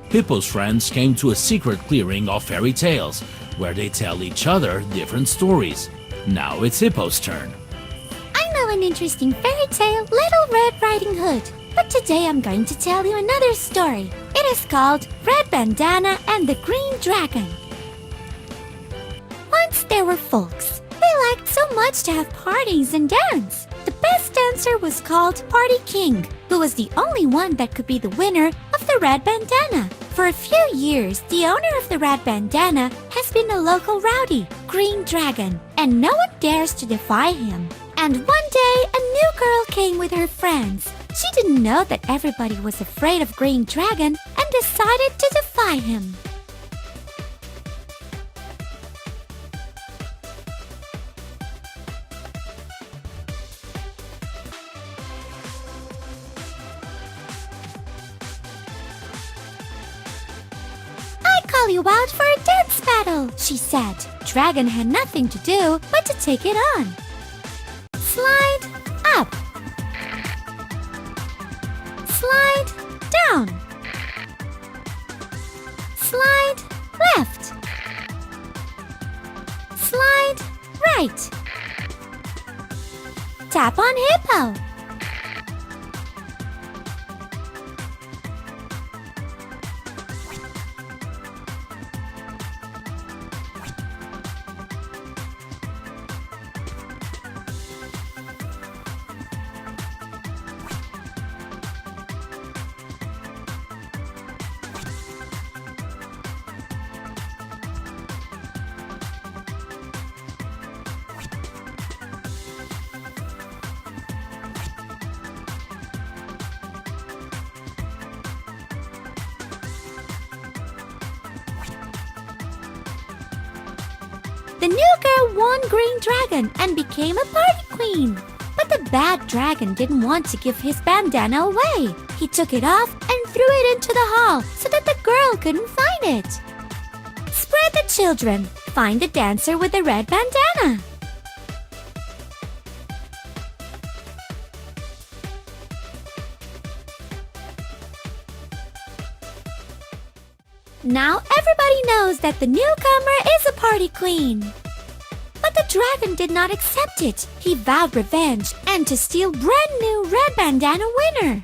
Hippo's friends came to a secret clearing of fairy tales, where they tell each other different stories. Now it's Hippo's turn. I know an interesting fairy tale, Little Red Riding Hood. But today I'm going to tell you another story. It is called Red Bandana and the Green Dragon. Once there were folks. They liked so much to have parties and dance. The best dancer was called Party King, who was the only one that could be the winner of the red bandana. For a few years, the owner of the red bandana has been a local rowdy, Green Dragon, and no one dares to defy him. And one day, a new girl came with her friends. She didn't know that everybody was afraid of Green Dragon and decided to defy him. I call you out for a dance battle, she said. Dragon had nothing to do but to take it on. Slide up. Slide down. Slide left. Slide right. Tap on Hippo. The new girl won Green Dragon and became a party queen. But the bad dragon didn't want to give his bandana away. He took it off and threw it into the hall so that the girl couldn't find it. Spread the children. Find the dancer with the red bandana. Now everybody knows that the newcomer is a party queen. But the dragon did not accept it. He vowed revenge and to steal brand new red bandana winner.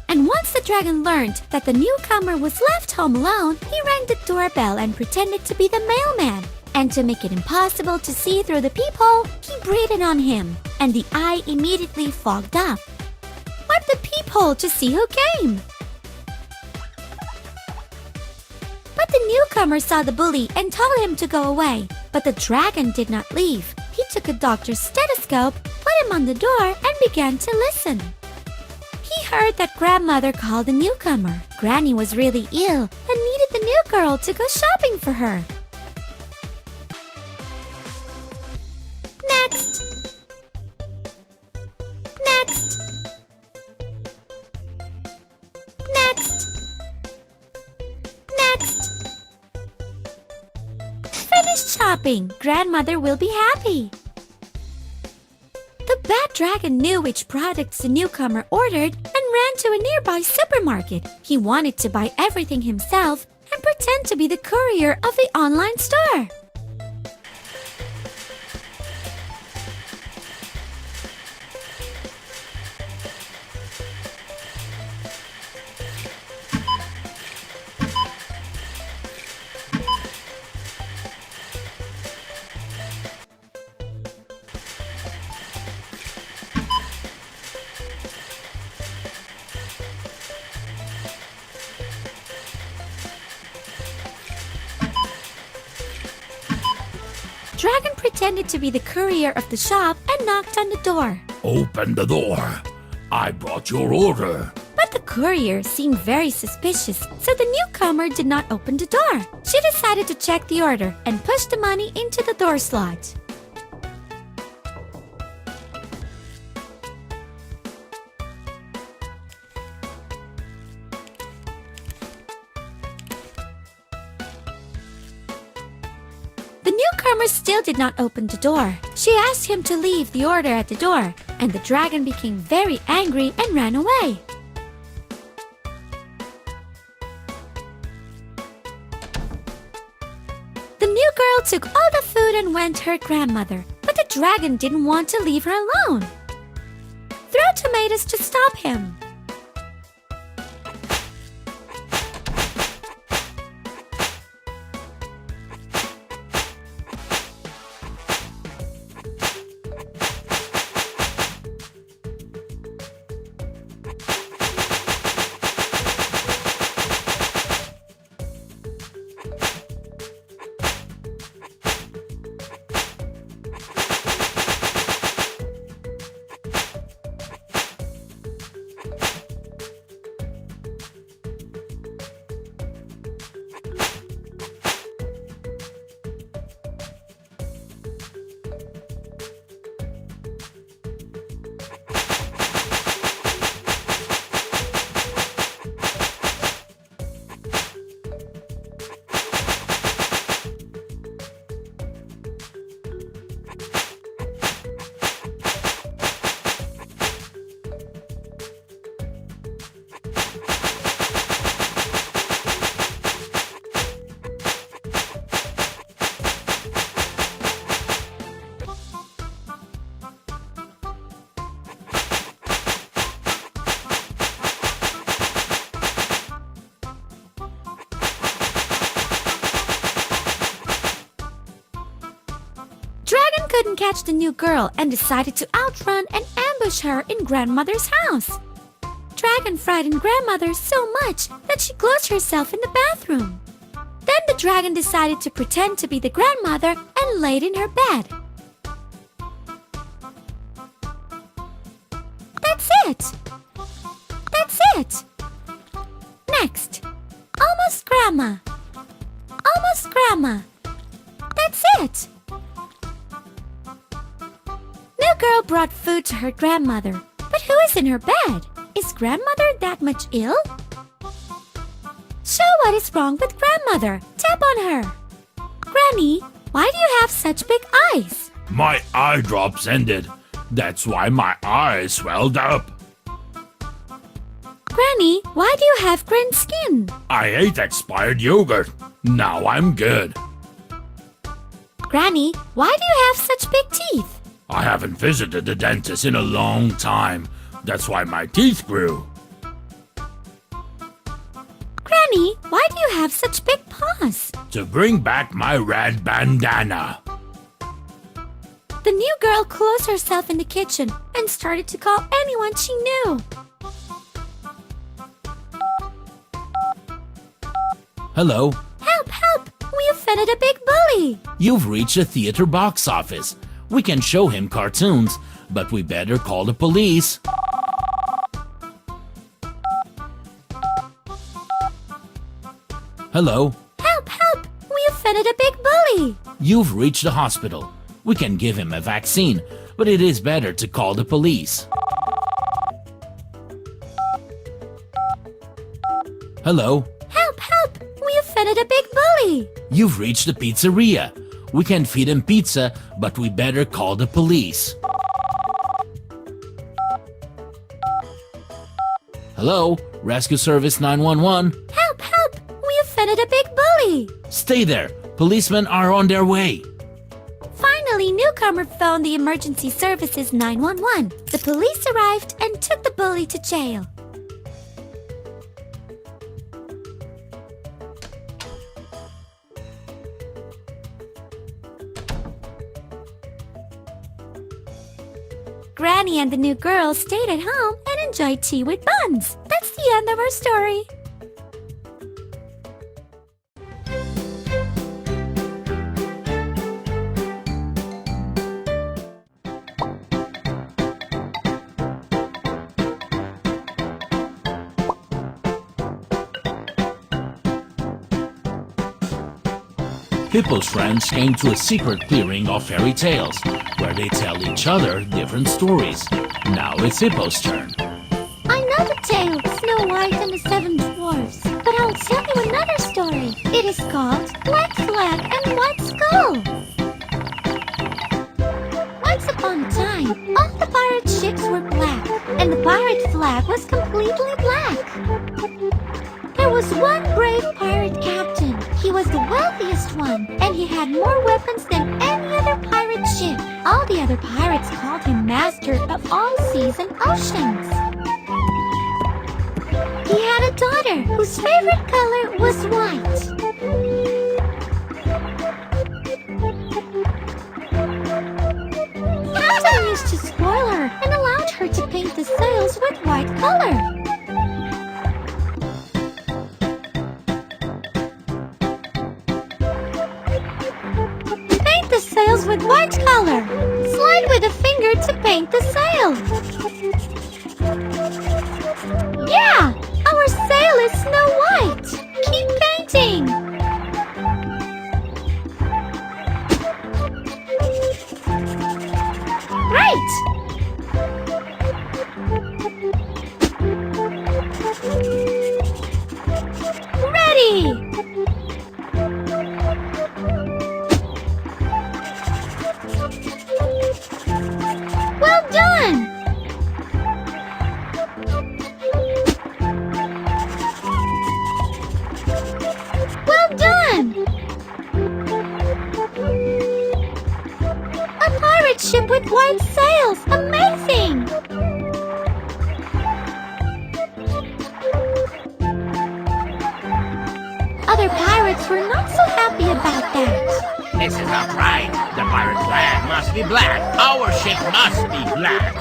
And once the dragon learned that the newcomer was left home alone, he rang the doorbell and pretended to be the mailman. And to make it impossible to see through the peephole, he breathed on him, and the eye immediately fogged up. Wipe the peephole to see who came. But the newcomer saw the bully and told him to go away. But the dragon did not leave. He took a doctor's stethoscope, put him on the door, and began to listen. He heard that grandmother called the newcomer. Granny was really ill and needed the new girl to go shopping for her. Next. Next. Next. Next. Finish shopping. Grandmother will be happy. The bad dragon knew which products the newcomer ordered and ran to a nearby supermarket. He wanted to buy everything himself and pretend to be the courier of the online store. Dragon pretended to be the courier of the shop and knocked on the door. Open the door. I brought your order. But the courier seemed very suspicious, so the newcomer did not open the door. She decided to check the order and push the money into the door slot. The newcomer still did not open the door. She asked him to leave the order at the door, and the dragon became very angry and ran away. The new girl took all the food and went to her grandmother, but the dragon didn't want to leave her alone. Throw tomatoes to stop him. Dragon couldn't catch the new girl and decided to outrun and ambush her in grandmother's house. Dragon frightened grandmother so much that she closed herself in the bathroom. Then the dragon decided to pretend to be the grandmother and laid in her bed. That's it! That's it! Next, almost grandma. Almost grandma. That's it! New girl brought food to her grandmother. But who is in her bed? Is grandmother that much ill? Show what is wrong with grandmother. Tap on her. Granny, why do you have such big eyes? My eye drops ended. That's why my eyes swelled up. Granny, why do you have green skin? I ate expired yogurt. Now I'm good. Granny, why do you have such big teeth? I haven't visited the dentist in a long time. That's why my teeth grew. Granny, why do you have such big paws? To bring back my red bandana. The new girl closed herself in the kitchen and started to call anyone she knew. Hello. Help, help! We offended a big bully. You've reached the theater box office. We can show him cartoons, but we better call the police. Hello. Help, help! We offended a big bully. You've reached the hospital. We can give him a vaccine, but it is better to call the police. Hello. Help, help! We offended a big bully. You've reached the pizzeria. We can feed him pizza, but we better call the police. Hello, Rescue Service 911. Help, help! We offended a big bully. Stay there. Policemen are on their way. Finally, newcomer phoned the emergency services 911. The police arrived and took the bully to jail. Granny and the new girl stayed at home and enjoyed tea with buns. That's the end of our story. Hippo's friends came to a secret clearing of fairy tales, where they tell each other different stories. Now it's Hippo's turn. I know the tale of Snow White and the Seven Dwarfs, but I'll tell you another story. It is called Flag and White Skull. amazing! All the pirate ships were black, and the pirate flag was completely black. There was one brave pirate captain. He was the wealthiest one, and he had more weapons than any other pirate ship. All the other pirates called him master of all seas and oceans. He had a daughter whose favorite color was white. Captain used to spoil her and allowed her to paint the sails with white color. Paint the sails with white color. Slide with a finger to paint the sail. Yeah! Our sail is Snow White! Keep painting! Great! Ready! Well done! Well done! A pirate ship with white sails! Amazing! Other pirates were not so happy about that. This is not right. The pirate flag must be black. Our ship must be black.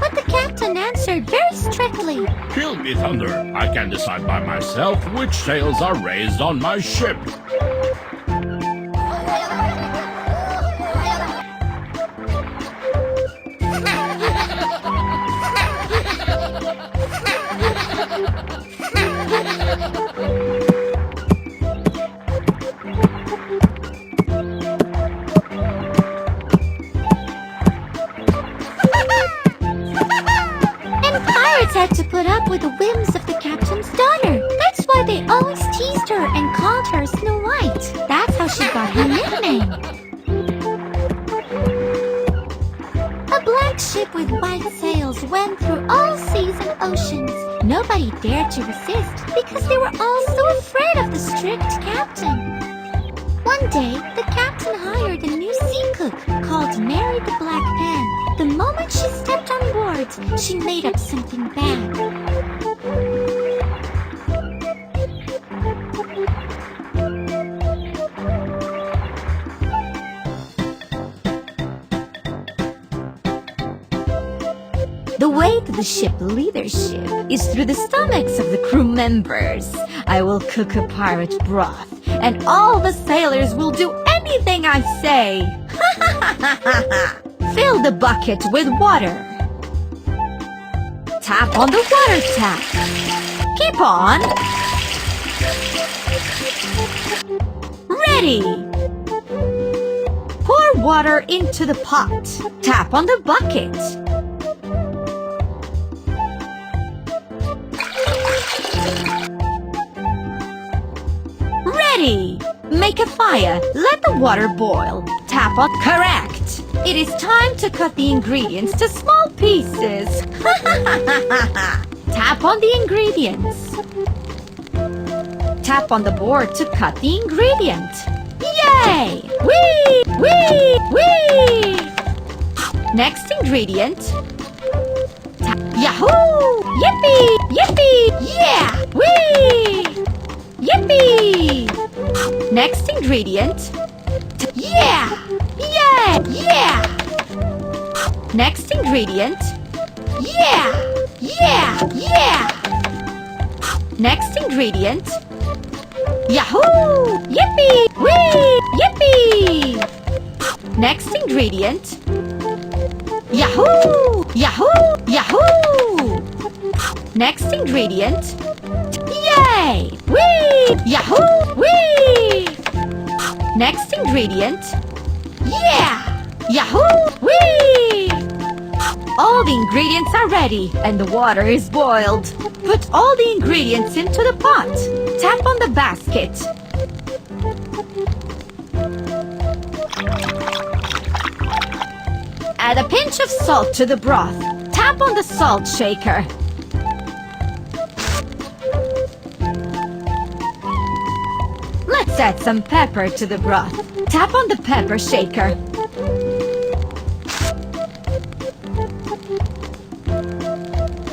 But the captain answered very strictly. Kill me, Thunder. I can decide by myself which sails are raised on my ship. Had to put up with the whims of the captain's daughter. That's why they always teased her and called her Snow White. That's how she got her nickname. A black ship with white sails went through all seas and oceans. Nobody dared to resist because they were all so afraid of the strict captain. One day, the captain hired a new sea cook called Mary the Black Hen. The moment she stepped on board, she made up something bad. The way to the ship leadership is through the stomachs of the crew members. I will cook a pirate broth, and all the sailors will do anything I say. Fill the bucket with water. Tap on the water tap. Keep on. Ready. Pour water into the pot. Tap on the bucket. Ready. Make a fire. Let the water boil. Tap on. Correct. It is time to cut the ingredients to small pieces. Tap on the ingredients. Tap on the board to cut the ingredient. Yay! Whee! Whee! Whee! Next ingredient. Yahoo! Yippee! Yippee! Yeah! Whee! Yippee! Next ingredient. Yeah! Yeah! Yeah! Next ingredient. Yeah! Yeah! Yeah! Next ingredient. Yahoo! Yippee! Whee! Yippee! Next ingredient. Yahoo! Yahoo! Yahoo! Next ingredient. Yay! Whee! Yahoo! Whee! Next ingredient. Yeah! Yahoo! Whee! All the ingredients are ready and the water is boiled. Put all the ingredients into the pot. Tap on the basket. Add a pinch of salt to the broth. Tap on the salt shaker. Let's add some pepper to the broth. Tap on the pepper shaker.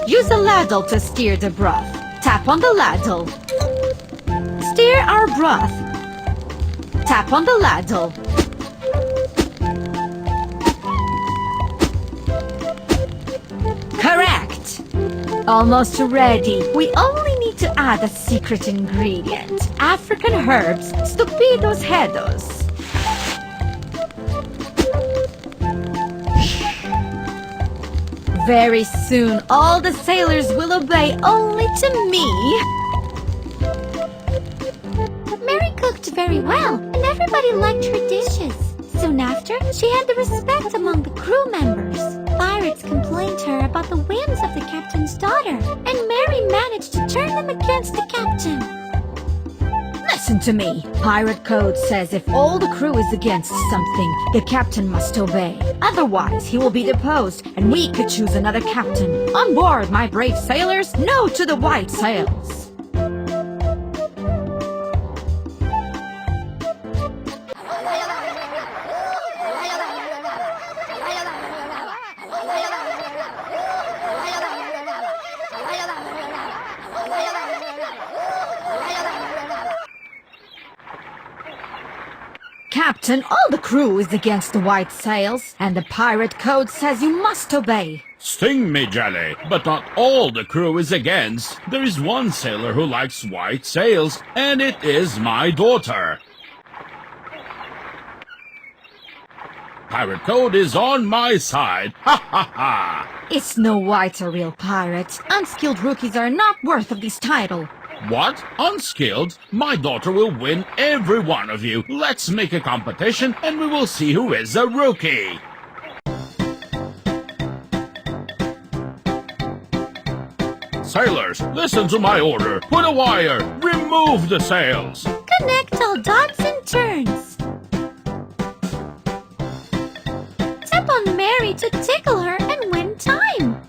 Use a ladle to stir the broth. Tap on the ladle. Stir our broth. Tap on the ladle. Correct! Almost ready. We only need to add a secret ingredient. African herbs, stupidos heados. Very soon, all the sailors will obey only to me. Mary cooked very well, and everybody liked her dishes. Soon after, she had the respect among the crew members. Pirates complained to her about the whims of the captain's daughter, and Mary managed to turn them against the captain. Listen to me. Pirate code says if all the crew is against something, the captain must obey. Otherwise, he will be deposed, and we could choose another captain. On board, my brave sailors, no to the white sails. Captain, all the crew is against the white sails, and the pirate code says you must obey. Sting me, Jelly, but not all the crew is against. There is one sailor who likes white sails, and it is my daughter. Pirate code is on my side. Ha ha ha! Is Snow White a real pirate? Unskilled rookies are not worth of this title. What? Unskilled? My daughter will win every one of you. Let's make a competition and we will see who is a rookie. Sailors, listen to my order. Put a wire. Remove the sails. Connect all dots and turns. Tap on Mary to tickle her and win time.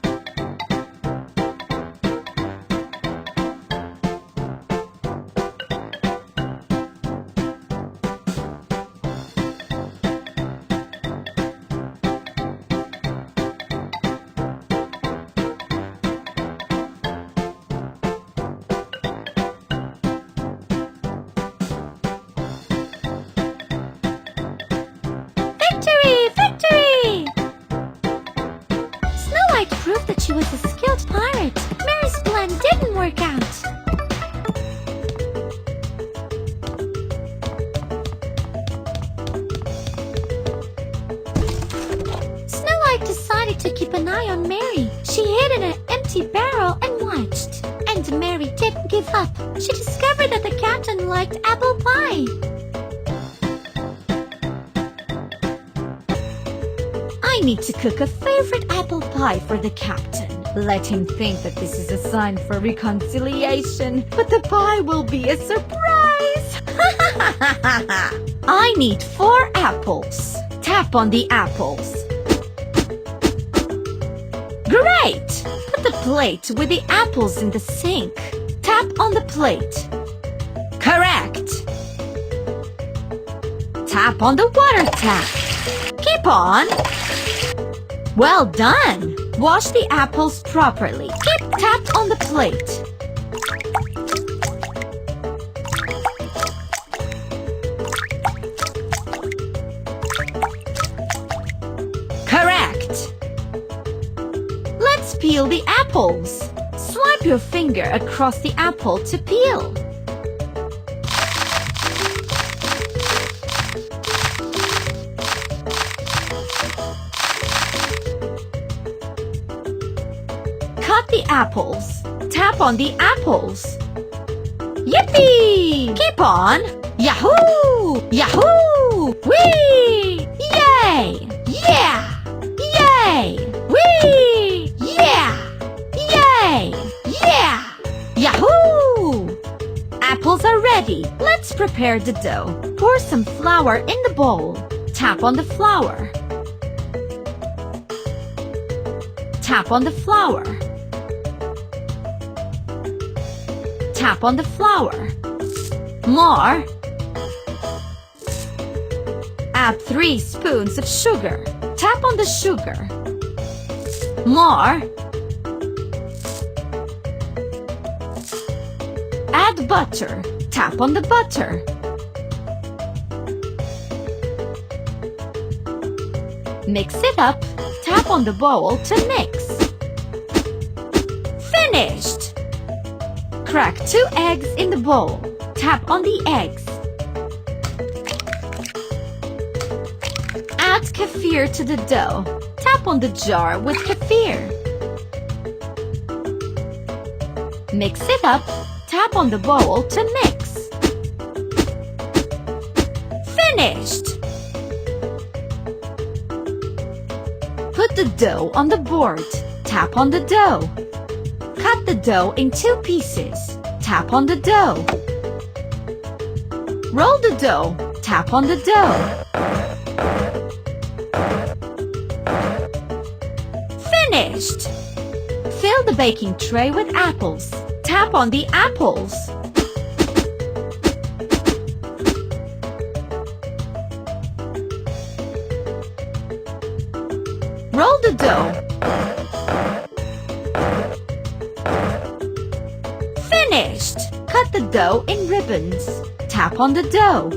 Proved that she was a skilled pirate. Mary's plan didn't work out. Snow White decided to keep an eye on Mary. She hid in an empty barrel and watched. And Mary didn't give up. She discovered that the captain liked apple pie. I need to cook a favorite apple pie for the captain. Let him think that this is a sign for reconciliation, but the pie will be a surprise! I need 4 apples. Tap on the apples. Great! Put the plate with the apples in the sink. Tap on the plate. Correct! Tap on the water tap. Keep on. Well done! Wash the apples properly. Keep tapped on the plate. Correct! Let's peel the apples. Swipe your finger across the apple to peel. Cut the apples. Tap on the apples. Yippee! Keep on. Yahoo! Yahoo! Whee! Yay! Yeah! Yay! Whee! Yeah! Yay! Yeah! Yahoo! Apples are ready. Let's prepare the dough. Pour some flour in the bowl. Tap on the flour. Tap on the flour. Tap on the flour. More. Add 3 spoons of sugar. Tap on the sugar. More. Add butter. Tap on the butter. Mix it up. Tap on the bowl to mix. Finished! Crack 2 eggs in the bowl. Tap on the eggs. Add kefir to the dough. Tap on the jar with kefir. Mix it up. Tap on the bowl to mix. Finished! Put the dough on the board. Tap on the dough. Cut the dough in 2 pieces. Tap on the dough. Roll the dough. Tap on the dough. Finished! Fill the baking tray with apples. Tap on the apples. Roll the dough. Finished! Cut the dough in ribbons. Tap on the dough.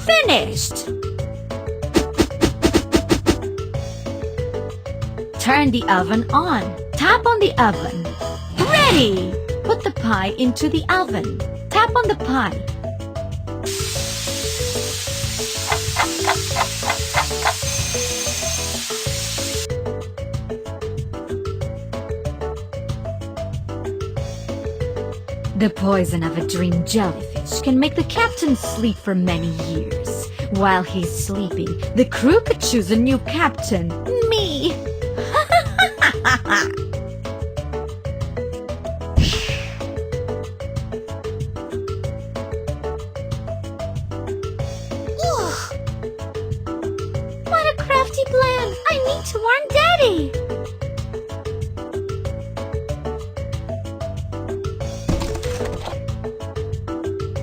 Finished! Turn the oven on. Tap on the oven. Ready! Put the pie into the oven. Tap on the pie. The poison of a dream jellyfish can make the captain sleep for many years. While he's sleeping, the crew could choose a new captain. Me! What a crafty plan! I need to warn Daddy!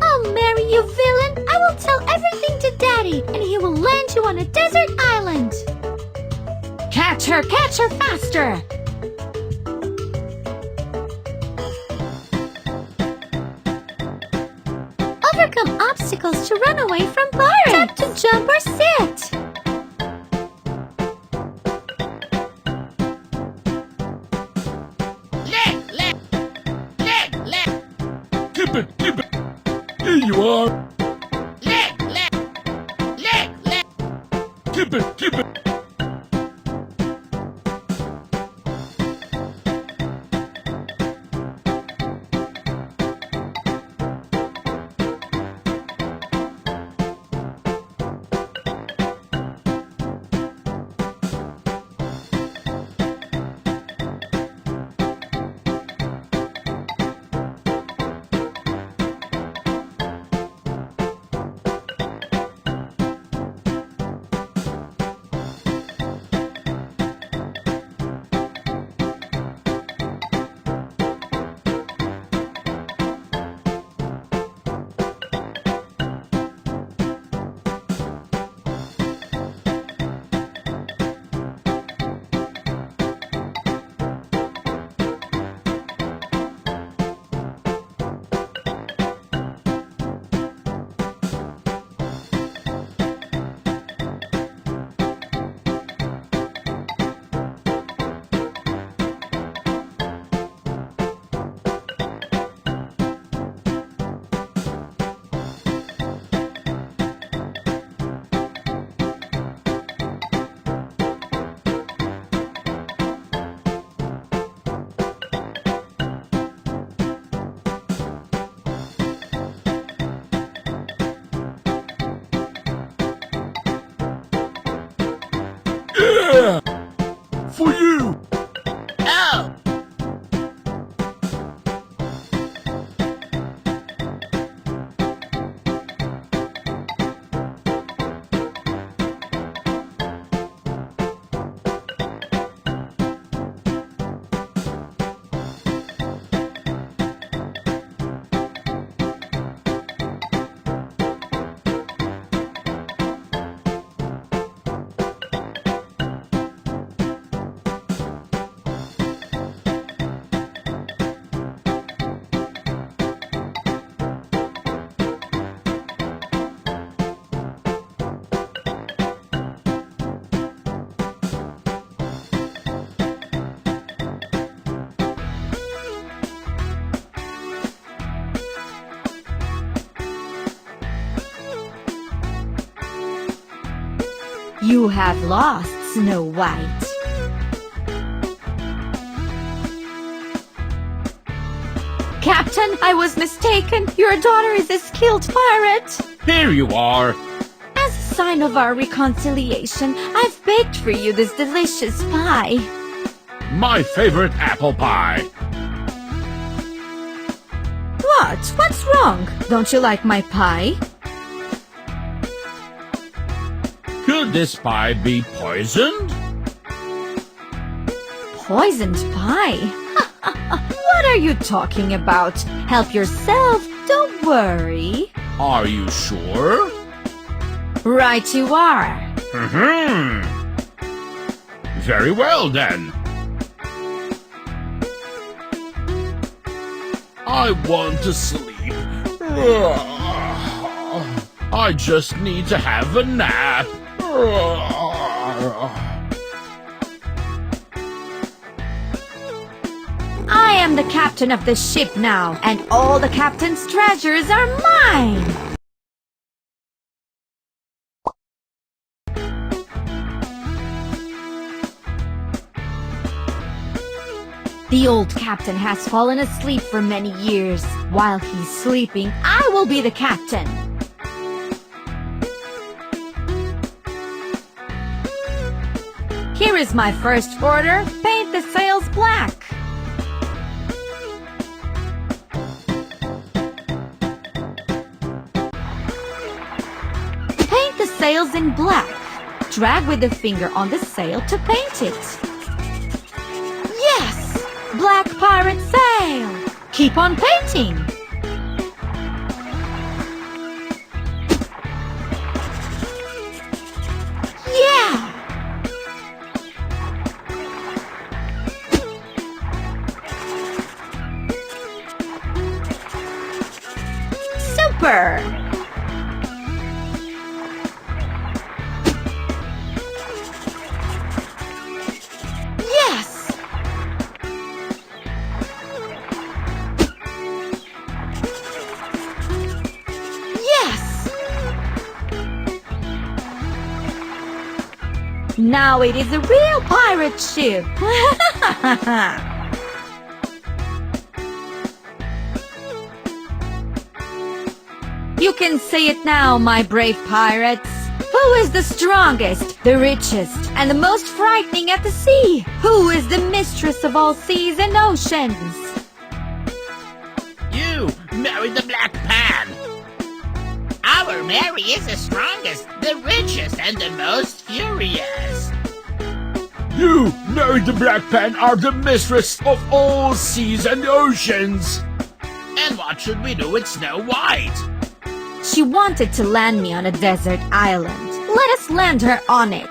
I'll marry you, villain! I will tell everything to Daddy, and he will land you on a desert island! Catch her faster! Overcome obstacles to run away from pirates! Tap to jump or sit! Keep it! Here you are! Keep it! You have lost, Snow White. Captain, I was mistaken. Your daughter is a skilled pirate. Here you are. As a sign of our reconciliation, I've baked for you this delicious pie. My favorite apple pie. What? What's wrong? Don't you like my pie? Could this pie be poisoned? Poisoned pie? What are you talking about? Help yourself, don't worry. Are you sure? Right you are. Very well then. I want to sleep. I just need to have a nap. I am the captain of the ship now, and all the captain's treasures are mine! The old captain has fallen asleep for many years. While he's sleeping, I will be the captain. Here is my first order. Paint the sails black. Paint the sails in black. Drag with the finger on the sail to paint it. Yes! Black pirate sail! Keep on painting! Yeah! Super! Yes! Yes! Now it is a real pirate ship! You can say it now, my brave pirates. Who is the strongest, the richest, and the most frightening at the sea? Who is the mistress of all seas and oceans? You married the Black Pan. Our Mary is the strongest, the richest, and the most furious. You, Mary the Black Pan, are the mistress of all seas and oceans. And what should we do with Snow White? She wanted to land me on a desert island. Let us land her on it.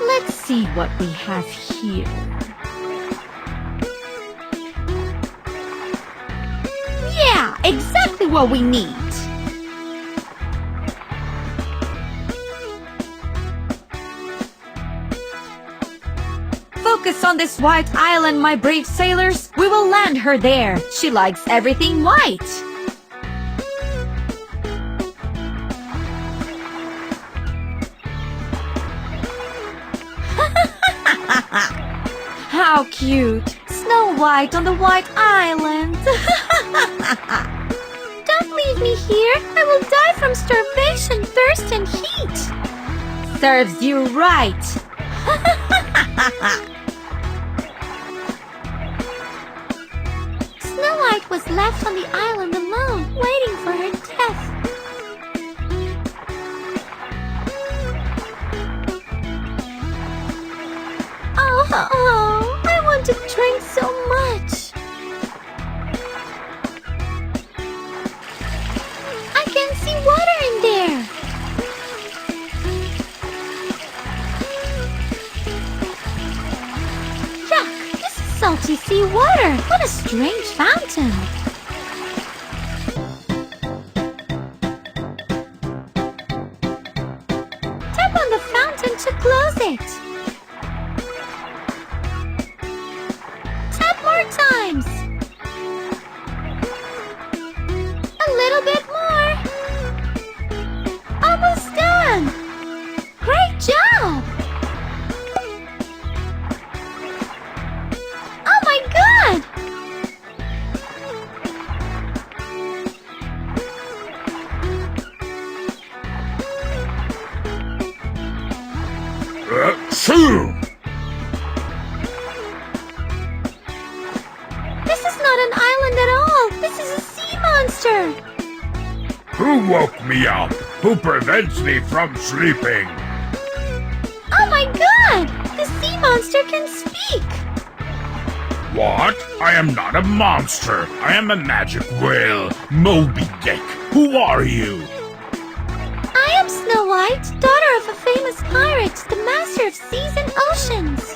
Let's see what we have here. Yeah, exactly what we need. Focus on this white island, my brave sailors. We will land her there. She likes everything white. How cute! Snow White on the white island. Don't leave me here. I will die from starvation, thirst, and heat. Serves you right. Snow White was left on the island alone, waiting for her death. Oh, I want to drink so much. I can see water in there. Yuck, this is salty sea water. What a strange fountain. Tap on the fountain to close it. Achoo! This is not an island at all. This is a sea monster. Who woke me up? Who prevents me from sleeping? Oh my god! The sea monster can speak. What? I am not a monster. I am a magic whale. Moby Dick. Who are you? I am Snow White, daughter of a famous pirate, the master of seas and oceans.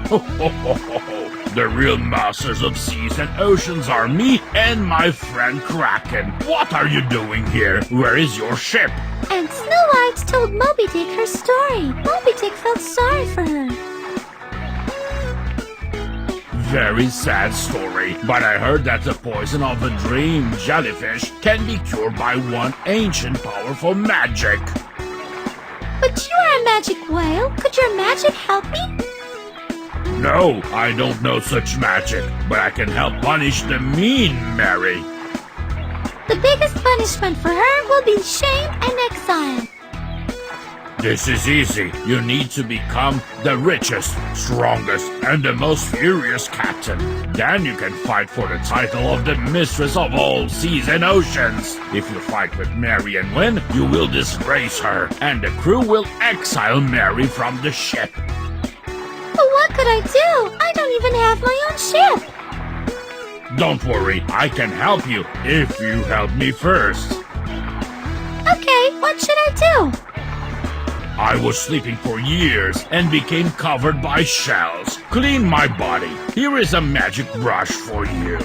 Ho, ho, ho, ho, ho. The real masters of seas and oceans are me and my friend Kraken. What are you doing here? Where is your ship? And Snow White told Moby Dick her story. Moby Dick felt sorry for her. Very sad story, but I heard that the poison of a dream jellyfish can be cured by one ancient powerful magic. But you are a magic whale. Could your magic help me? No, I don't know such magic, but I can help punish the mean Mary. The biggest punishment for her will be shame and exile. This is easy. You need to become the richest, strongest, and the most furious captain. Then you can fight for the title of the mistress of all seas and oceans. If you fight with Mary and win, you will disgrace her, and the crew will exile Mary from the ship. But what could I do? I don't even have my own ship. Don't worry, I can help you if you help me first. Okay, what should I do? I was sleeping for years and became covered by shells. Clean my body. Here is a magic brush for you.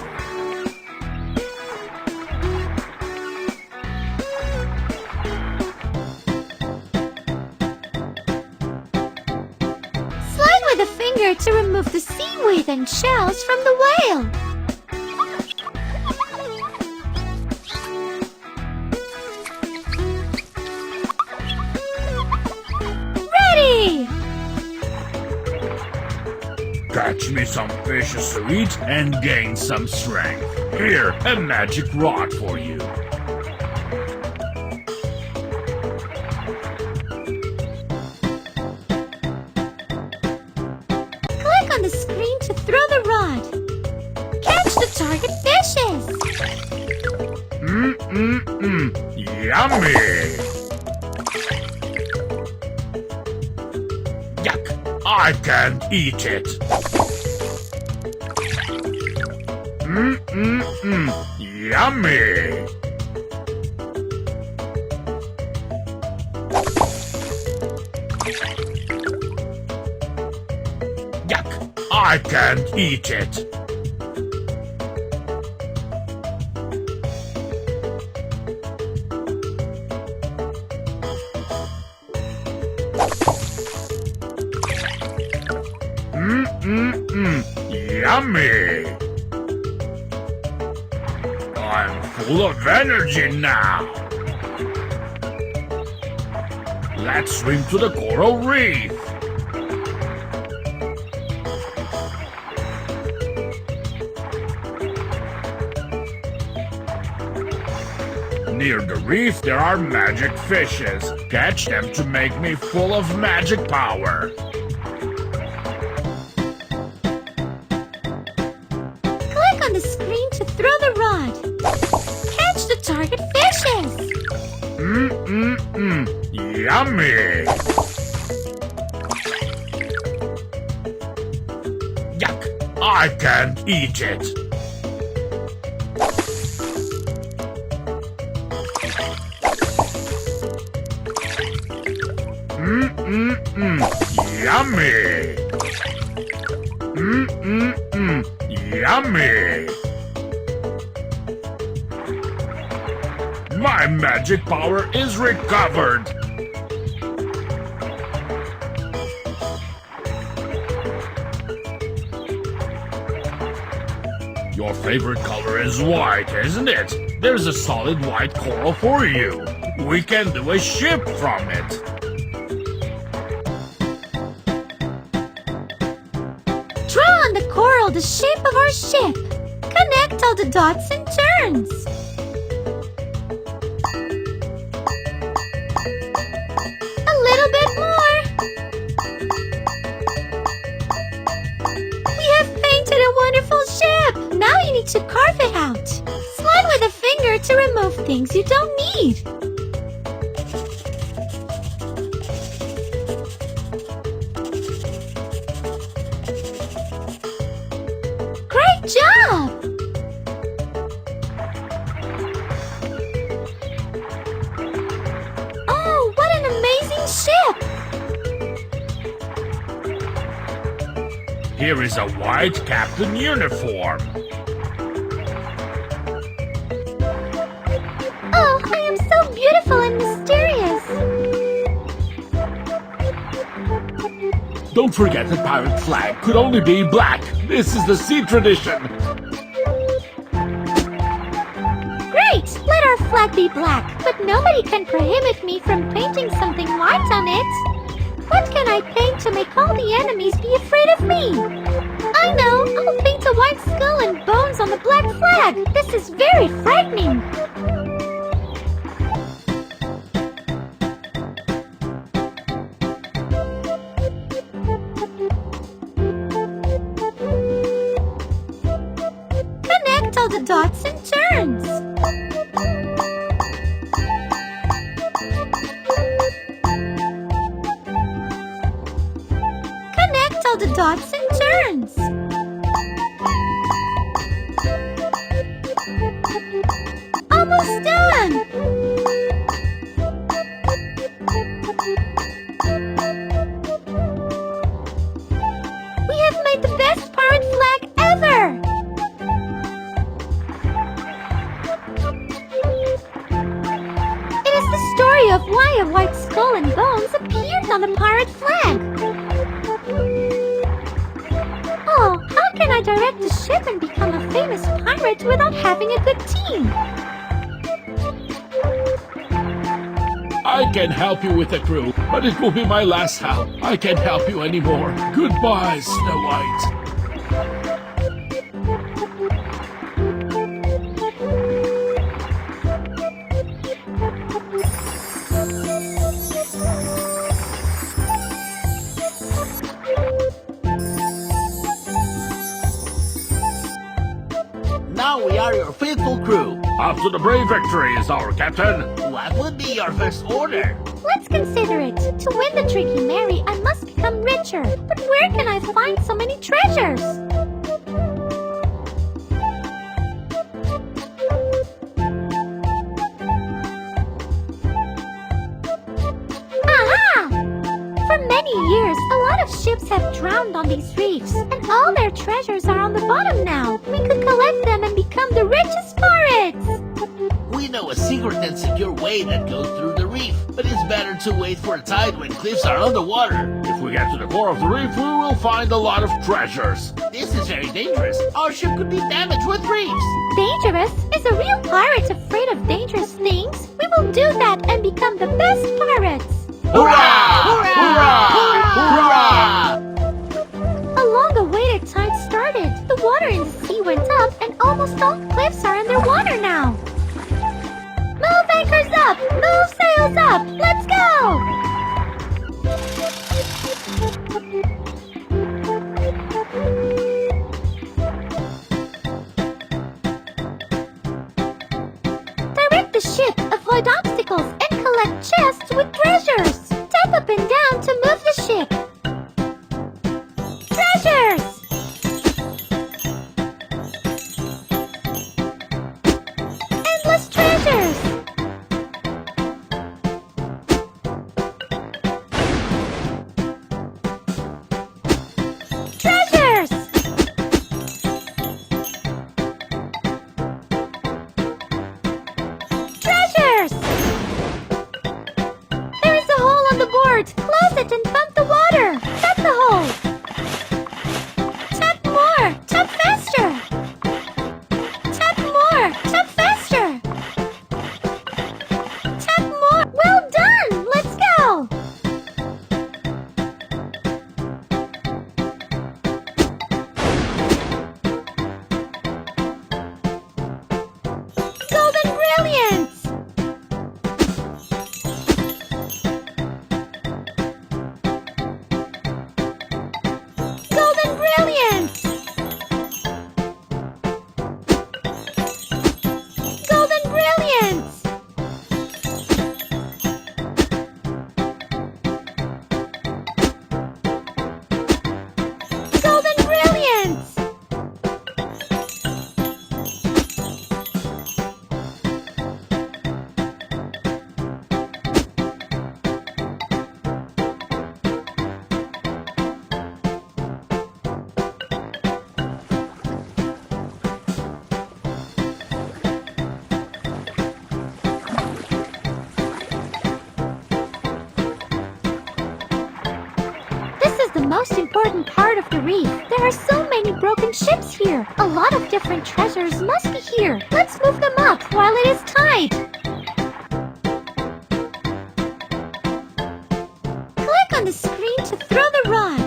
Slide with a finger to remove the seaweed and shells from the whale. Ready! Catch me some fish to eat and gain some strength. Here, a magic rod for you. Click on the screen to throw the rod. Catch the target fishes. Yummy! Yuck! I can't eat it. Yummy! Yuck! I can't eat it. Yummy! I'm full of energy now. Let's swim to the coral reef. Near the reef there are magic fishes. Catch them to make me full of magic power. Click on the screen to throw the rod. Catch the target fishes. Yummy! Yuck! I can't eat it. Yummy! Yummy! My magic power is recovered! Your favorite color is white, isn't it? There's a solid white coral for you. We can do a ship from it. Draw on the coral the shape of our ship. Connect all the dots and turns. A little bit more. to remove things you don't need. Great job! Oh, what an amazing ship! Here is a white captain uniform. Oh, I am so beautiful and mysterious! Don't forget that pirate flag could only be black. This is the sea tradition. Great! Let our flag be black, but nobody can prohibit me from painting something white on it. What can I paint to make all the enemies be afraid of me? I know! I'll paint a white skull and bones on the black flag! This is very frightening! Connect all the dots and turns! Connect all the dots and turns! Almost done! We have made the best pirate flag ever! It is the story of why a white skull and bones appeared on the pirate flag. Oh, how can I direct the ship and become a famous pirate without having a good team? I can help you with the crew, but it will be my last help. I can't help you anymore. Goodbye, Snow White. Now we are your faithful crew. Off to the brave victories, our captain. What would be your first order? Let's consider it. To win the Tricky Mary, I must become richer. But where can I find so many treasures? Aha! For many years, a lot of ships have drowned on these reefs, and all their treasures are on the bottom now. We could collect them and become the richest pirates! We know a secret and secure way that goes through the reef, but it's better to wait for a tide when cliffs are underwater. If we get to the core of the reef, we will find a lot of treasures. This is very dangerous. Our ship could be damaged with reefs. Dangerous? Is a real pirate afraid of dangerous things? We will do that and become the best pirates! Hurrah! Hurrah! Hurrah! A long-awaited tide started. The water in the sea went up and almost all cliffs are underwater now. Move anchors up! Move sails up! Let's go! Direct the ship, avoid obstacles, and collect chests with treasures. Tap up and down to move the ship. Treasures! Endless treasures! Treasures! Treasures! There is a hole on the board. Close it and pump the water. Tap the hole. Tap more. Tap faster. Tap more. Tap faster. Tap more. Well done. Let's go. Golden brilliance. most important part of the reef. There are so many broken ships here. A lot of different treasures must be here. Let's move them up while it is tied. Click on the screen to throw the rod.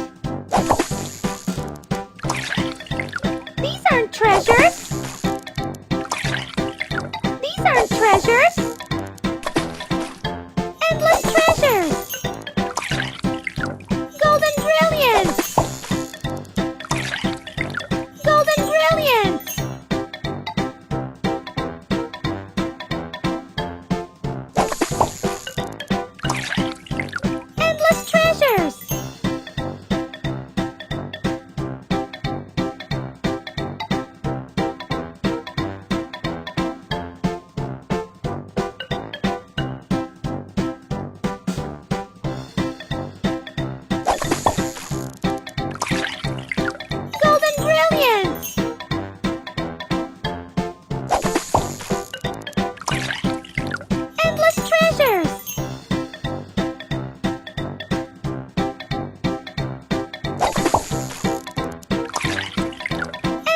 These aren't treasures. These aren't treasures. Endless treasures. Golden brilliance. Golden brilliance. Endless treasures. Golden brilliance. Endless treasures.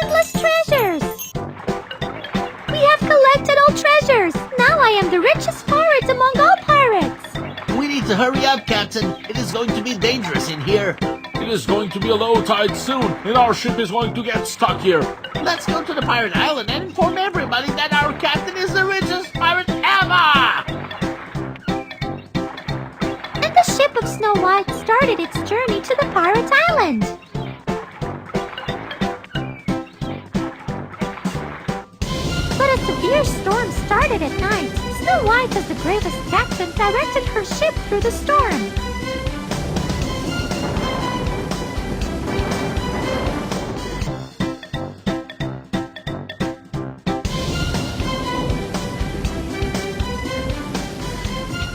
Endless treasures. We have collected all treasures. Now I am the richest pirate among all pirates. We need to hurry up, Captain. It is going to be dangerous in here. It is going to be a low tide soon, and our ship is going to get stuck here. Let's go to the pirate island and inform everybody that our captain is the richest pirate ever! And the ship of Snow White started its journey to the pirate island. But a severe storm started at night. Snow White, as the bravest captain, directed her ship through the storm.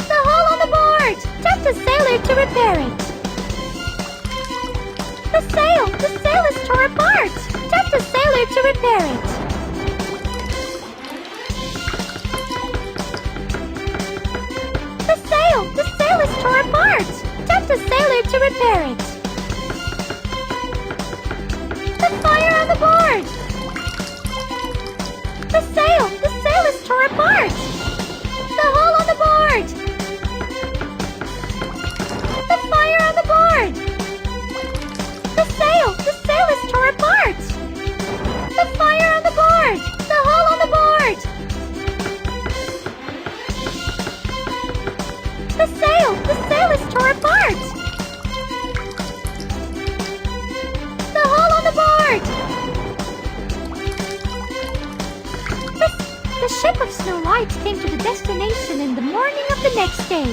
The hole on the board! Tap the sailor to repair it. The sail is torn apart. Tap the sailor to repair it. The sail is torn apart. Tap the sailor to repair it. The fire on the board. The sail is torn apart. The hole on the board. The fire on the board. The sail is torn apart. The fire on the board. The hole on the board. The sail is torn apart. The hole on the board. The ship of Snow White came to the destination in the morning of the next day.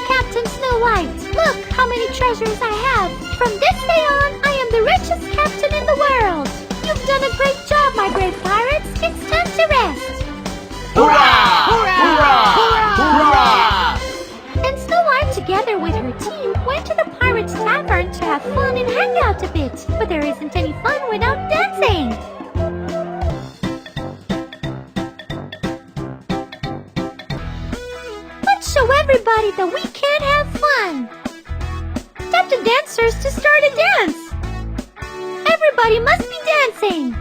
Captain Snow White, look how many treasures I have. From this day on, I am the richest captain in the world. You've done a great job, my brave pirates. It's time to rest. Hurrah! Hurrah! Hurrah! And Snow White, together with her team, went to the pirates' tavern to have fun and hang out a bit. But there isn't any fun without dancing. Let's show everybody that we can have fun. Tap the dancers to start a dance. Everybody must be dancing.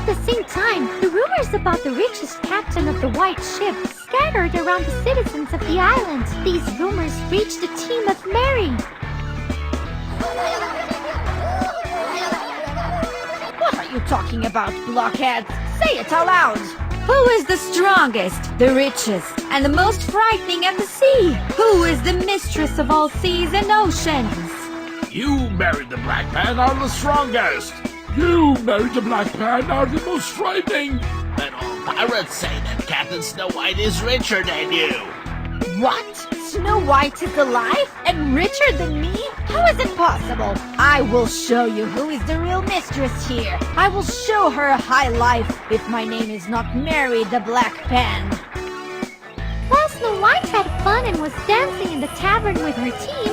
the same time, the rumors about the richest captain of the white ship scattered around the citizens of the island. These rumors reached the team of Mary. What are you talking about, blockheads? Say it out loud! Who is the strongest, the richest, and the most frightening at the sea? Who is the mistress of all seas and oceans? You, Mary the Black Pan, are the strongest. You, Mary the Black Pan, are the most frightening. But all pirates say that Captain Snow White is richer than you. What? Snow White is alive and richer than me? How is it possible? I will show you who is the real mistress here. I will show her a high life if my name is not Mary the Black Pan. While Snow White had fun and was dancing in the tavern with her team,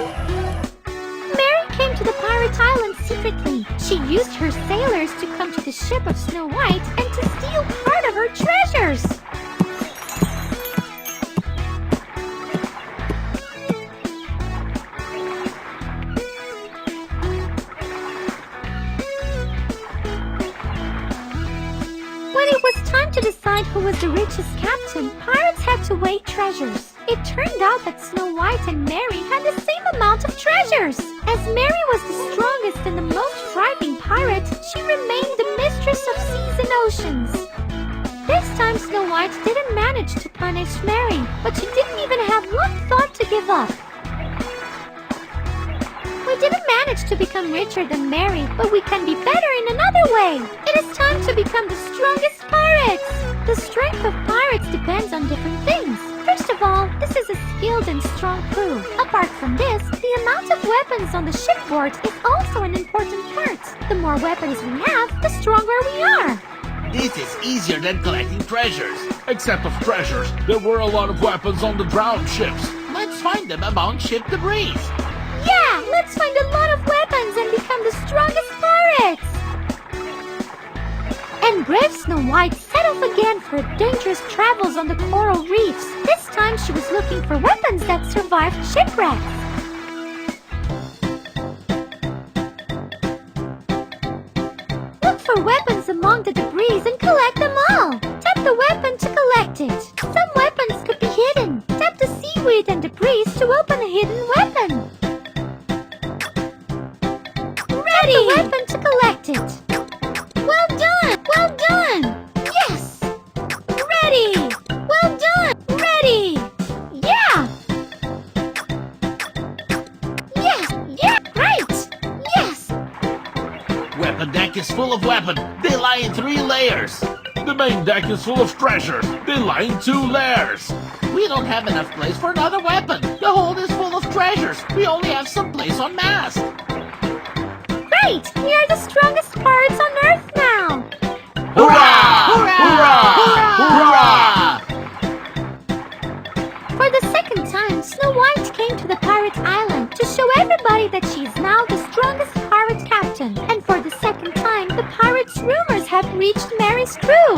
Mary came to the pirate island secretly. She used her sailors to come to the ship of Snow White and to steal part of her treasures. When it was time to decide who was the richest captain, pirates had to weigh treasures. It turned out that Snow White and Mary had the same amount of treasures. As Mary was the strongest and the most frightening pirate, she remained the mistress of seas and oceans. This time Snow White didn't manage to punish Mary, but she didn't even have one thought to give up. We didn't manage to become richer than Mary, but we can be better in another way. It is time to become the strongest pirates. The strength of pirates depends on different things. First of all, this is a skilled and strong crew. Apart from this, the amount of weapons on the shipboard is also an important part. The more weapons we have, the stronger we are. This is easier than collecting treasures. Except of treasures, there were a lot of weapons on the drowned ships. Let's find them among ship debris. Yeah, let's find a lot of weapons and become the strongest pirates! And brave Snow White set off again for dangerous travels on the coral reefs. This time she was looking for weapons that survived shipwrecks. Look for weapons among the debris and collect them all. Tap the weapon to collect it. Some weapons could be hidden. Tap the seaweed and debris to open a hidden weapon. Ready! Tap the weapon to collect it. Well done! Well done! Yes! Ready! Well done! Ready! Yeah! Yes! Yeah! Great! Yes! Weapon deck is full of weapons. They lie in 3 layers. The main deck is full of treasures. They lie in 2 layers. We don't have enough place for another weapon. The hold is full of treasures. We only have some place on mast. Great! We are the strongest pirates on Earth now! Hurrah! Hurrah! Hurrah! For the second time, Snow White came to the pirate island to show everybody that she is now the strongest pirate captain. And for the second time, the pirates' rumors have reached Mary's crew.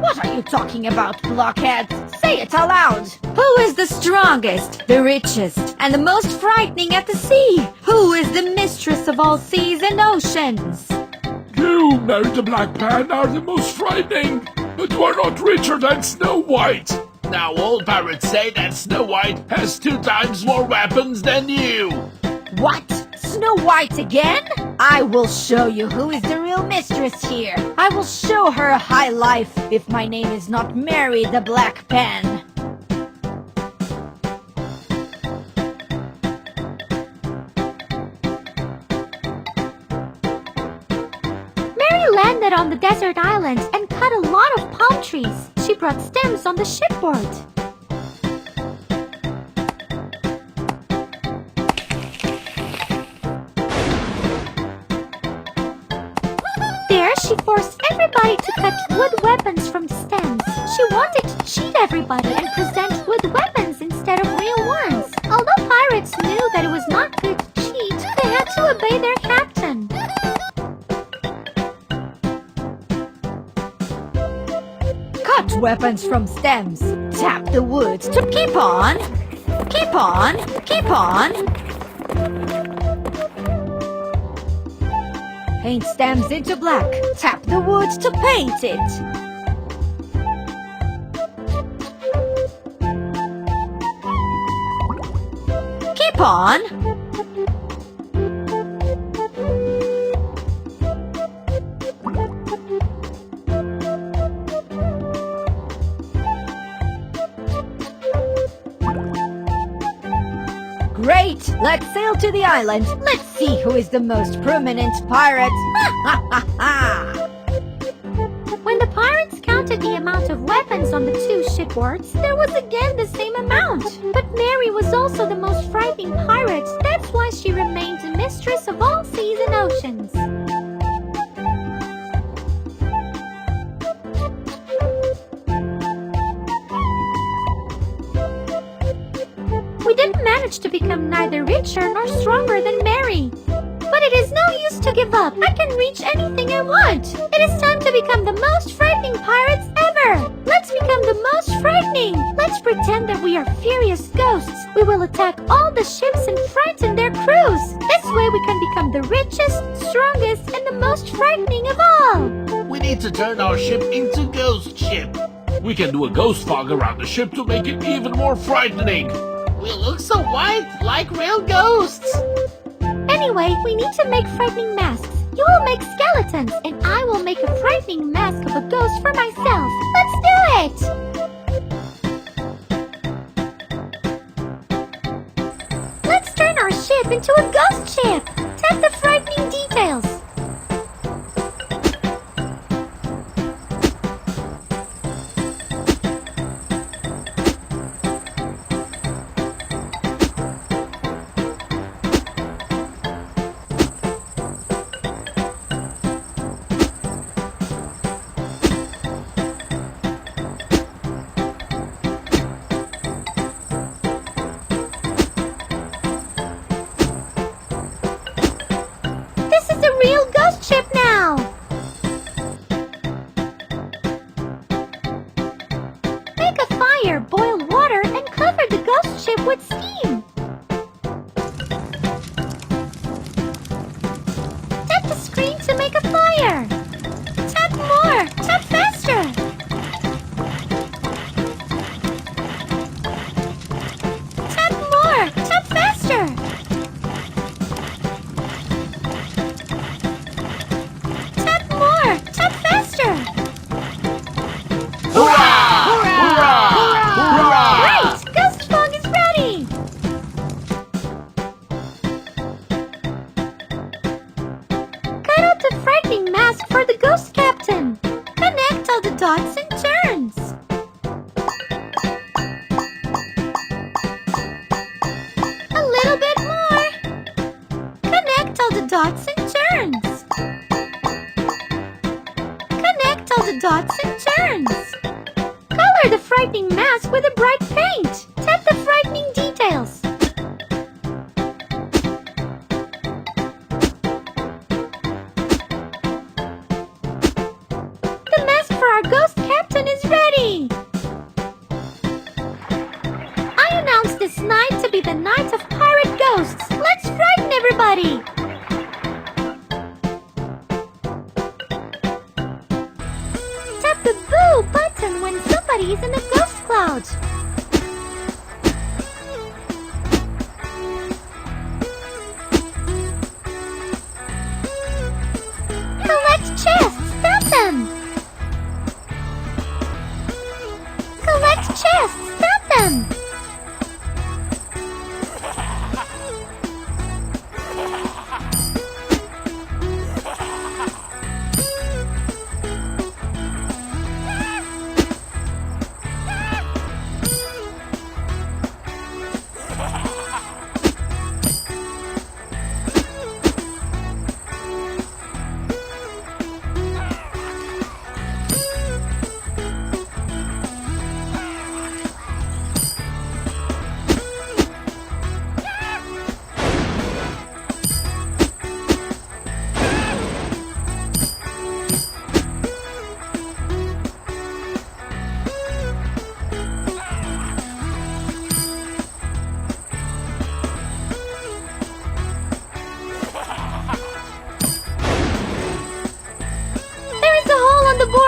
What are you talking about, blockheads? Say it out loud! Who is the strongest, the richest, and the most frightening at the sea? Who is the mistress of all seas and oceans? You, Mary the Black Pan, are the most frightening. But you are not richer than Snow White. Now all pirates say that Snow White Has 2 times more weapons than you. What? Snow White again? I will show you who is the real mistress here. I will show her a high life if my name is not Mary the Black Pan. Mary landed on the desert island and cut a lot of palm trees. She brought stems on the shipboard. There, she forced everybody to cut wood weapons from the stems. She wanted to cheat everybody and present wood weapons instead of real ones. Although pirates knew that it was not good to cheat, they had to obey their captain. Cut weapons from stems. Tap the wood to keep on. Keep on. Keep on. Paint stems into black. Tap the wood to paint it. Keep on. Great! Let's sail to the island. Let's see who is the most prominent pirate. Ha ha ha ha! When the pirates counted the amount of weapons on the two shipboards, there was again the same amount. But Mary was also the most frightening pirate. That's why she remained the mistress of all seas and oceans. We didn't manage to become neither richer nor stronger than Mary. But it is no use to give up. I can reach anything I want. It is time to become the most frightening pirates ever. Let's become the most frightening. Let's pretend that we are furious ghosts. We will attack all the ships and frighten their crews. This way we can become the richest, strongest, and the most frightening of all. We need to turn our ship into ghost ship. We can do a ghost fog around the ship to make it even more frightening. We'll look so white, like real ghosts. Anyway, we need to make frightening masks. You will make skeletons, and I will make a frightening mask of a ghost for myself. Let's do it! Let's turn our ship into a ghost ship. Tap the frightening details. Ship now! Make a fire, boil water, and cover the ghost ship with steam. Tap the screen to make a fire. Tap more, tap faster. Tap more, tap faster. Tap faster! Hurrah! Hurrah! Hurrah! Great! Ghost fog is ready! Cut out the frightening mask for the ghost captain. Connect all the dots and turns. A little bit more. Connect all the dots and turns. Connect all the dots and turns. Color the frightening mask with a bright paint. Tap the frightening details. The mask for our ghost captain is ready. I announce this night to be the night of pirate ghosts. Let's frighten everybody. The boo button when somebody is in a ghost cloud. Collect chests, tap them. Collect chests, tap them.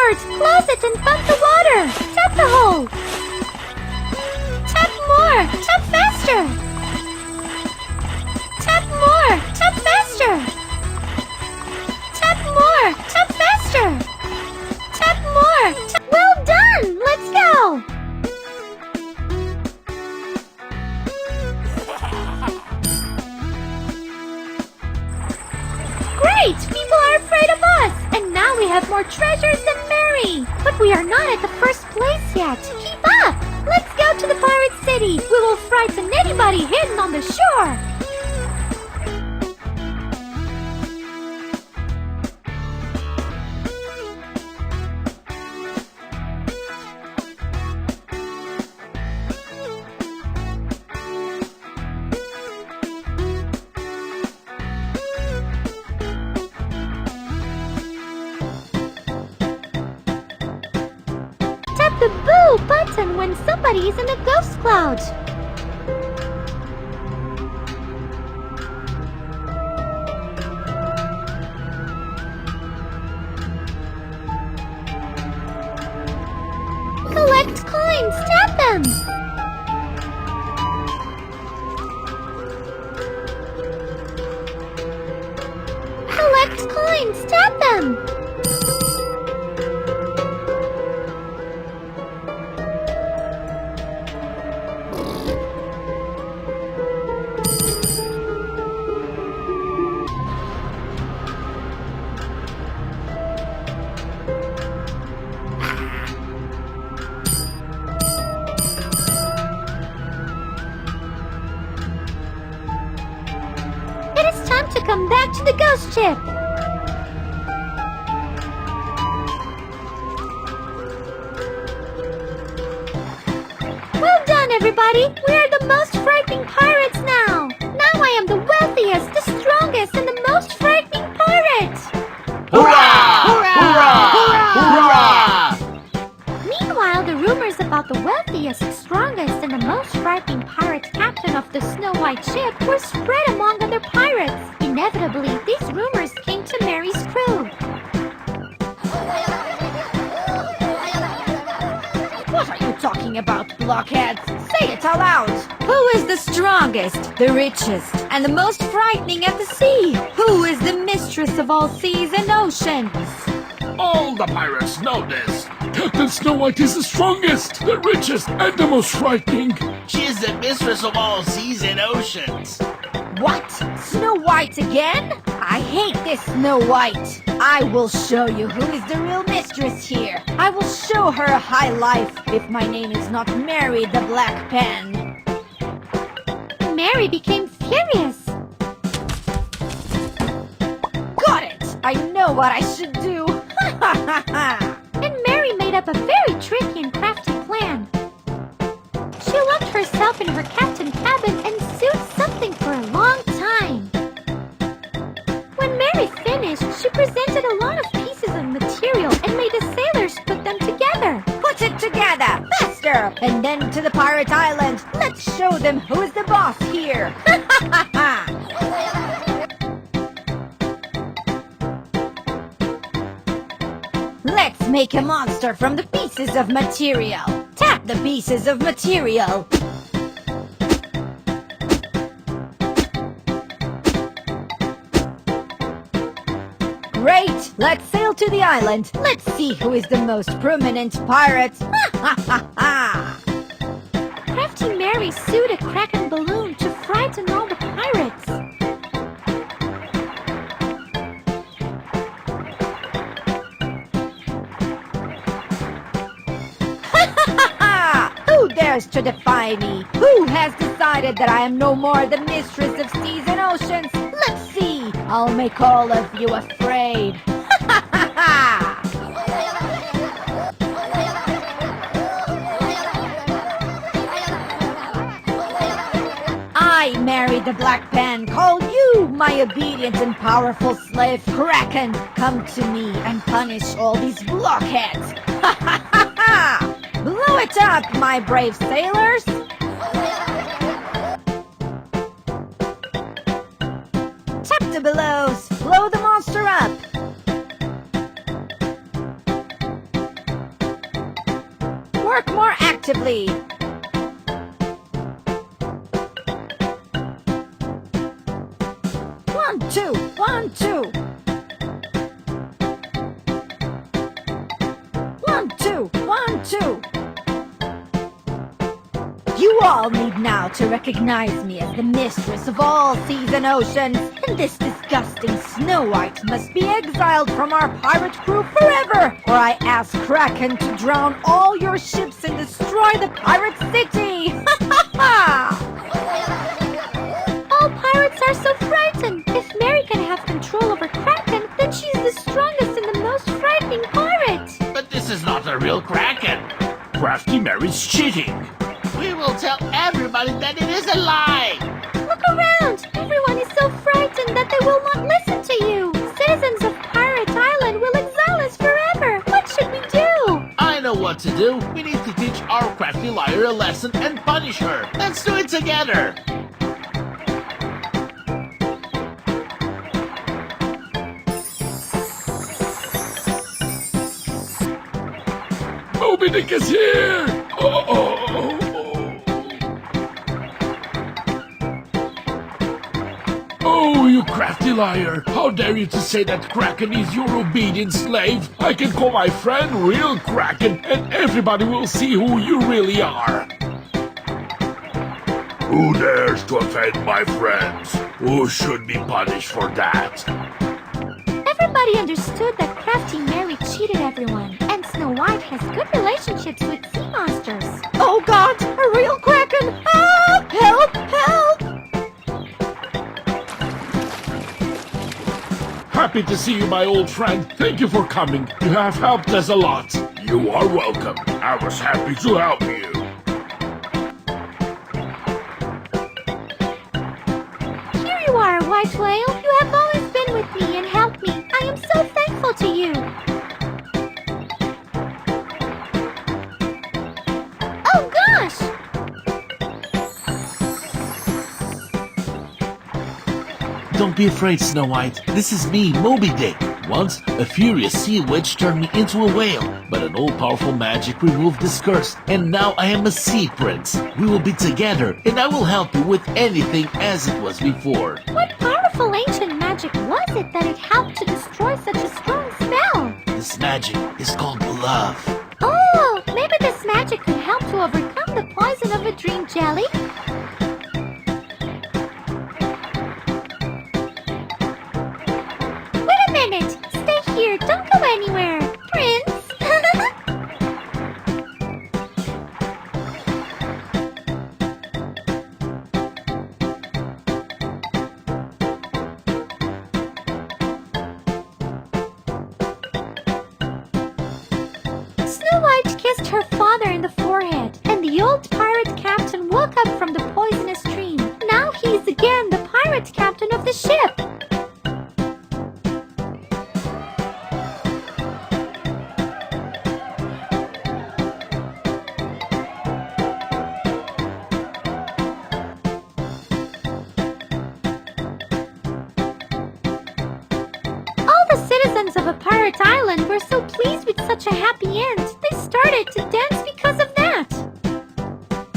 forwards, close it and pump the water. Tap the hole. Tap more, tap faster. Tap more, tap faster. Tap more, tap faster. Tap more, well done, let's go. Great! People are afraid of us! And now we have more treasures than Mary! But we are not at the first place yet! Keep up! Let's go to the pirate city! We will frighten anybody hidden on the shore! The boo button when somebody is in a ghost cloud. Collect coins, tap them. Collect coins, tap them. To come back to the ghost ship. Well done, everybody! We are the most frightening pirates now! Now I am the wealthiest, the strongest, and the most frightening pirate! Hurrah! Hurrah! Hurrah! Meanwhile, the rumors about the wealthiest, strongest, and the most frightening pirate captain of the Snow White ship were spread among other pirates. Inevitably, these rumors came to Mary's crew. What are you talking about, blockheads? Say it out loud! Who is the strongest, the richest, and the most frightening at the sea? Who is the mistress of all seas and oceans? All the pirates know this. Captain Snow White is the strongest, the richest, and the most frightening. She is the mistress of all seas and oceans. What? Snow White again? I hate this Snow White. I will show you who is the real mistress here. I will show her a high life if my name is not Mary the Black Pen. Mary became furious. Got it! I know what I should do. Ha ha ha ha! And Mary made up a very tricky and crafty plan. She locked herself in her captain cabin and sewed something for a long time. When Mary finished, she presented a lot of pieces of material and made the sailors put them together. Put it together, faster! And then to the pirate island. Let's show them who is the boss here. Ha ha ha ha! Let's make a monster from the pieces of material. Tap the pieces of material. Great! Let's sail to the island. Let's see who is the most prominent pirate. Ha ha ha ha! Crafty Mary sewed a kraken balloon to frighten all the pirates. Who dares to defy me? Who has decided that I am no more the mistress of seas and oceans? Let's see. I'll make all of you afraid. Ha ha ha! I, Mary the Black Pen, call you, my obedient and powerful slave Kraken. Come to me and punish all these blockheads. Ha ha ha ha! Blow it up, my brave sailors! Tap the bellows! Blow the monster up! respectively. One, two, 1, 2. 1, 2, 1, 2. You all need now to recognize me as the mistress of all seas and oceans, and this disgusting Snow White must be exiled from our pirate crew forever, or I ask Kraken to drown all your ships and destroy the pirate city! Ha ha ha! All pirates are so frightened. If Mary can have control over Kraken, then she's the strongest and the most frightening pirate. But this is not a real Kraken. Crafty Mary's cheating. We will tell everybody that it is a lie. Look around. Everyone is so frightened that they will not listen to you. Citizens of Pirate Island will exile us forever. What should we do? I know what to do. We need to teach our crafty liar a lesson and punish her. Let's do it together. Moby Dick is here! Oh, you crafty liar! How dare you to say that Kraken is your obedient slave? I can call my friend real Kraken, and everybody will see who you really are. Who dares to offend my friends? Who should be punished for that? Everybody understood that Crafty Mary cheated everyone, and Snow White has good relationships with sea monsters. Oh God, a real Kraken! Help! Help! Help! Happy to see you, my old friend. Thank you for coming. You have helped us a lot. You are welcome. I was happy to help you. Here you are, White Whale. You have always been with me and helped me. I am so thankful to you. Oh gosh! Don't be afraid, Snow White. This is me, Moby Dick. Once, a furious sea witch turned me into a whale, but an all-powerful magic removed this curse, and now I am a sea prince. We will be together, and I will help you with anything as it was before. What powerful ancient magic was it that it helped to destroy such a strong spell? This magic is called love. Oh, maybe this magic could help to overcome the poison of a dream jelly? Wait a minute! Stay here, don't go anywhere! Prince! Snow White kissed her father in the forehead, and the old pirate captain woke up from the poisonous dream. Now he's again the pirate captain of the ship. All the citizens of a pirate island were so pleased with such a happy end, they started to dance because of that.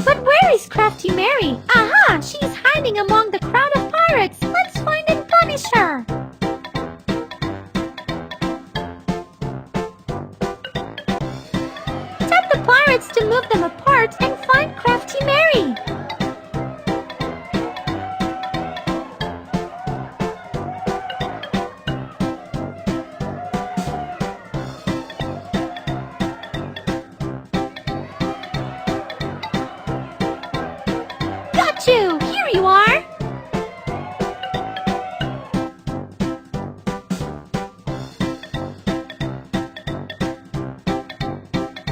But where is Crafty Mary? Aha! She's hiding among the crowd of pirates. Let's find and punish her. Tell the pirates to move them apart and find Crafty Mary. Got you! Here you are!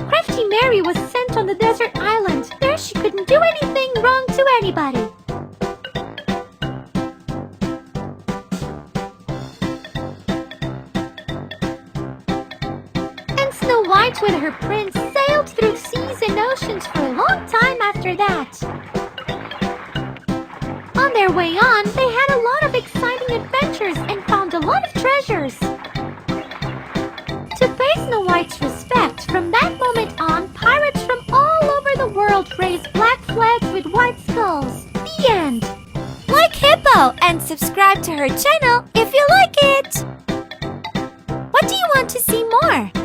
Crafty Mary was sent on the desert island. There she couldn't do anything wrong to anybody. And Snow White with her prince sailed through seas and oceans for a long time after that. On their way on, they had a lot of exciting adventures and found a lot of treasures. To pay Snow White's respect, from that moment on, pirates from all over the subscribe to her channel if you like it! What do you want to see more?